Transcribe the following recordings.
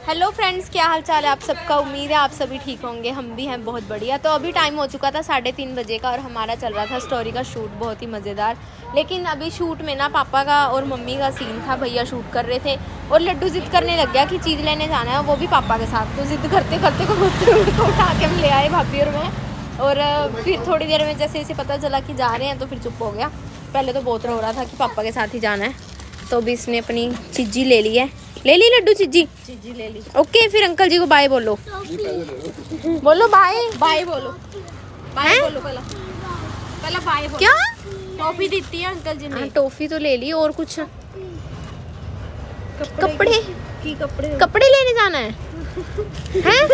Hello friends, क्या हाल चाल है आप सबका। उम्मीद है आप सभी ठीक होंगे, हम भी हैं बहुत बढ़िया। तो अभी टाइम हो चुका था 3:30 बजे का और हमारा चल रहा था स्टोरी का शूट, बहुत ही मज़ेदार। लेकिन अभी शूट में ना पापा का और मम्मी का सीन था, भैया शूट कर रहे थे और लड्डू ज़िद करने लग गया कि चीज़ लेने जाना है, वो भी पापा के साथ। तो ज़िद करते करते को उठा के हम ले आए भाभी और मैं। और फिर थोड़ी देर में जैसे इसे पता चला कि जा रहे हैं तो फिर चुप हो गया। पहले तो बहुत रो रहा था कि पापा के साथ ही जाना है। तो अभी इसने अपनी चीज़ी ले ली है, ले ली लड्डू चीज़ी ले ली। ओके, फिर अंकल जी को बाय बोलो, बोलो बाय बाय बोलो, बाय बोलो। पहला बाय बोलो। क्या टॉफी देती है अंकल जी ने? हाँ, टॉफी तो ले ली। और कुछ कपड़े कपड़े लेने जाना है हैं?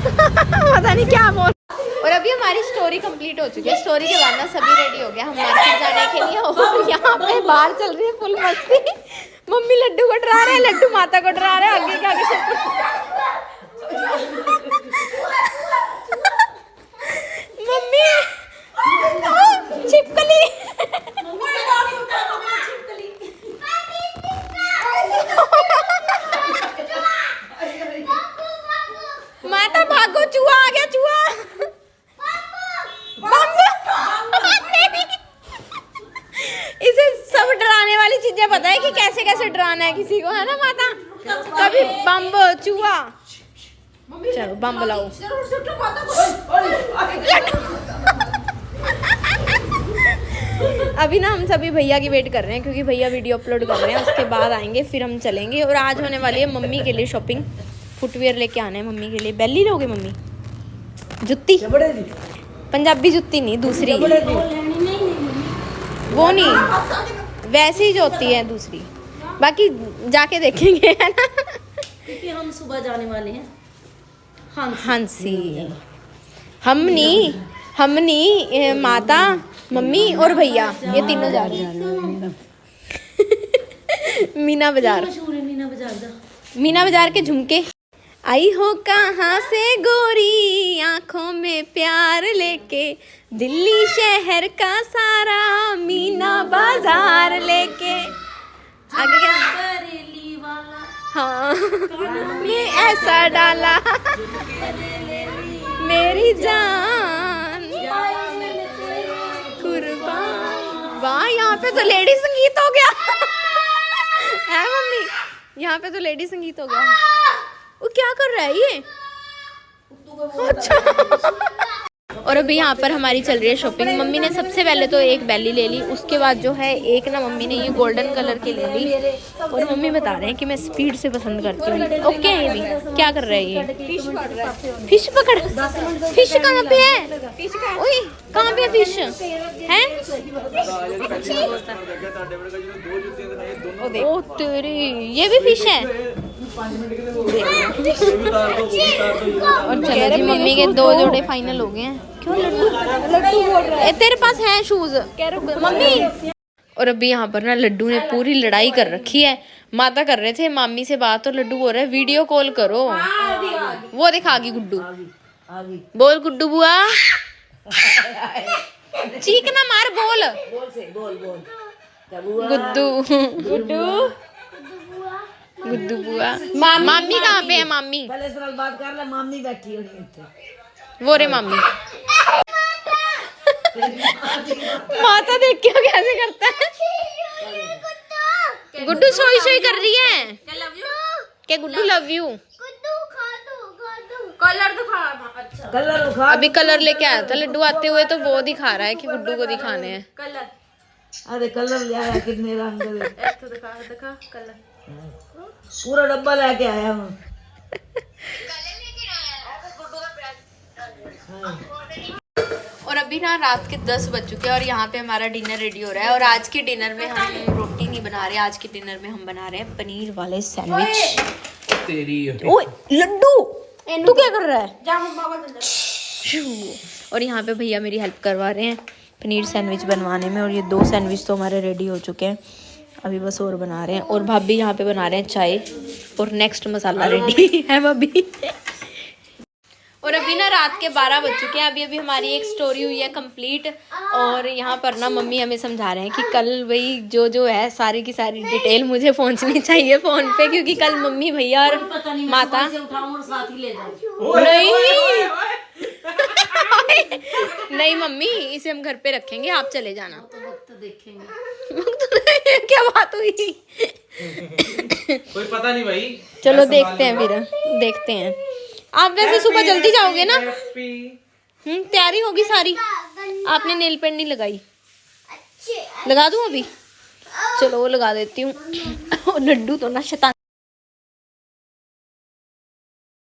पता नहीं क्या बोल। और अभी हमारी स्टोरी कंप्लीट हो चुकी है। स्टोरी के बाद ना सभी रेडी हो गया हम मार्केट जाने के लिए। और यहाँ पे बाहर चल रही है फुल मस्ती। मम्मी लड्डू को डरा रहे हैं, लड्डू माता को डरा रहे हैं, आगे के आगे सब। मम्मी छिपकली माता भागो, चूहा आ गया, चूहा। इसे सब डराने वाली चीजें पता है कि कैसे कैसे डराना है किसी को, है ना माता? कभी बम, चूहा। चलो बम बुलाओ। अभी ना हम सभी भैया की वेट कर रहे हैं क्योंकि भैया वीडियो अपलोड कर रहे हैं, उसके बाद आएंगे फिर हम चलेंगे। और आज होने वाली है मम्मी के लिए शॉपिंग, फुटवेयर लेके आने हैं मम्मी के लिए। बेली लोगे मम्मी? जुत्ती, पंजाबी जुत्ती नहीं, दूसरी वो नहीं, वैसे ही जो होती है दूसरी। बाकी जाके देखेंगे, है ना? क्योंकि हम सुबह जाने वाले हैं हंसी। हमनी माता, मम्मी और भैया, ये तीनों जा रहे हैं मीना बाजार। मीना बाजार के झुमके। आई हो कहाँ से गोरी, आंखों में प्यार लेके, दिल्ली शहर का सारा मीना बाजार लेके। आगे क्या? बरेली वाला हाँ ने ऐसा डाला मेरी जान कुर्बान। वाह, यहाँ पे तो लेडी संगीत हो गया है मम्मी, यहाँ पे तो लेडी संगीत हो गया। वो क्या कर रहा है ये? अच्छा। और अभी यहाँ पर हमारी चल रही है शॉपिंग। मम्मी ने सबसे पहले तो एक बेली ले ली, उसके बाद जो है एक ना मम्मी ने ये गोल्डन कलर की ले ली। और मम्मी बता रहे हैं कि मैं स्पीड से पसंद करती हूँ। ओके, ये भी क्या कर रहा है ये? फिश पकड़। फिश कहाँ पे है? ओए, कहाँ पे फिश है? ओ तेरी, ये भी फिश है। और चलो जी, मम्मी के 2 जोड़े फाइनल हो गए हैं। क्यों लड्डू बोल रहा है? तेरे पास है शूज मम्मी? और अभी यहाँ पर ना लड्डू ने पूरी लड़ाई कर रखी है। माता कर रहे थे मामी से बात और लड्डू बोल रहा है वीडियो कॉल करो। वो दिखागी गुड्डू, बोल गुड्डू बुआ, चीख ना मार, बोल गुड्डू गुड्डू गुड्डू बुआ। मामी कहाँ पे है? मामी पहले सवाल बात कर ले, मामी बैठी होनी। वो रे मामी। माता देख के कैसे करता है? गुड्डू सोई सोई कर रही है क्या? Guddu love you. कलर दिखा। अच्छा, कलर उखा। अभी कलर लेके आया था लड्डू आते हुए, तो वो दिखा रहा है कि गुड्डू को दिखाने हैं कलर। अरे कलर ले आया, कितने रंग तो दिखा कलर, पूरा डब्बा लेके आया हूँ। और अभी ना रात के 10 बज चुके हैं और यहाँ पे हमारा डिनर रेडी हो रहा है। और आज के डिनर में हम रोटी नहीं बना रहे, आज के डिनर में हम बना रहे हैं पनीर वाले सैंडविच। ओए लड्डू, तू क्या कर रहा है? और यहाँ पे भैया मेरी हेल्प करवा रहे हैं पनीर सैंडविच बनवाने में। और ये 2 सैंडविच तो हमारे रेडी हो चुके हैं, अभी बस और बना रहे हैं। और भाभी यहाँ पे बना रहे हैं चाय और नेक्स्ट मसाला रेडी है भाभी। और अभी ना रात के 12 बज चुके हैं। अभी अभी हमारी एक स्टोरी हुई है कंप्लीट। और यहाँ पर ना मम्मी हमें समझा रहे हैं कि कल वही जो जो है सारी की सारी डिटेल मुझे पहुँचनी चाहिए फ़ोन पे, क्योंकि कल मम्मी भैया और पता नहीं माता उठाऊं और साथ ही ले जाऊं। नहीं नहीं मम्मी, इसे हम घर पे रखेंगे, आप चले जाना। तो वक्त देखेंगे। क्या बात हुई? कोई पता नहीं भाई। चलो देखते हैं फिर, देखते हैं। आप वैसे सुबह जल्दी जाओगे ना? तैयारी होगी सारी। आपने नेल पेंट नहीं लगाई, लगा दूं अभी? चलो वो लगा देती हूँ। लड्डू तो ना शैतान